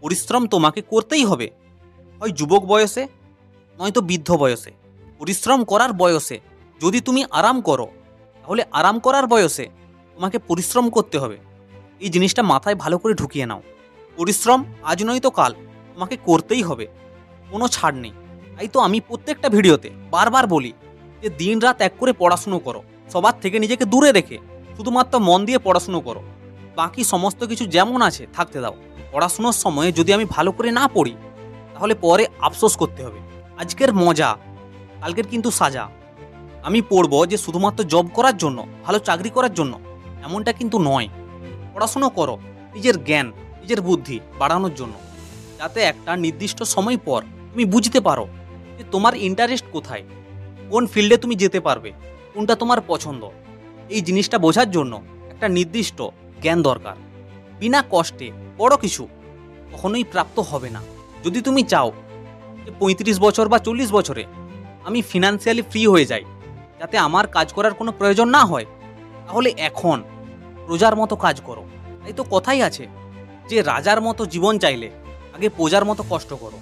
পরিশ্রম তোমাকে করতেই হবে, হয় যুবক বয়সে নয়তো বৃদ্ধ বয়সে। পরিশ্রম করার বয়সে যদি তুমি আরাম করো, তাহলে আরাম করার বয়সে তোমাকে পরিশ্রম করতে হবে। এই জিনিসটা মাথায় ভালো করে ঢুকিয়ে নাও। পরিশ্রম আজ নয়তো কাল তোমাকে করতেই হবে, কোনো ছাড় নেই। তাই তো আমি প্রত্যেকটা ভিডিওতে বারবার বলি যে দিন রাত এক করে পড়াশুনো করো, সবার থেকে নিজেকে দূরে রেখে শুধুমাত্র মন দিয়ে পড়াশুনো করো। বাকি সমস্ত কিছু যেমন আছে থাকতে দাও। পড়াশুনোর সময়ে যদি আমি ভালো করে না পড়ি, তাহলে পরে আফসোস করতে হবে। আজকের মজা, কালকের কিন্তু সাজা। আমি পড়বো যে শুধুমাত্র জব করার জন্য, ভালো চাকরি করার জন্য, এমনটা কিন্তু নয়। পড়াশুনো করো নিজের জ্ঞান, নিজের বুদ্ধি বাড়ানোর জন্য, যাতে একটা নির্দিষ্ট সময় পর তুমি বুঝতে পারো যে তোমার ইন্টারেস্ট কোথায়, কোন ফিল্ডে তুমি যেতে পারবে, কোনটা তোমার পছন্দ। এই জিনিসটা বোঝার জন্য একটা নির্দিষ্ট জ্ঞান দরকার। বিনা কষ্টে বড় কিছু কখনোই প্রাপ্ত হবে না। যদি তুমি চাও যে 35 বছর বা 40 বছরে আমি ফিনান্সিয়ালি ফ্রি হয়ে যাই, যাতে আমার কাজ করার কোনো প্রয়োজন না হয়, তাহলে এখন প্রজার মতো কাজ করো। তাই তো কথাই আছে যে রাজার মতো জীবন চাইলে আগে প্রজার মতো কষ্ট করো।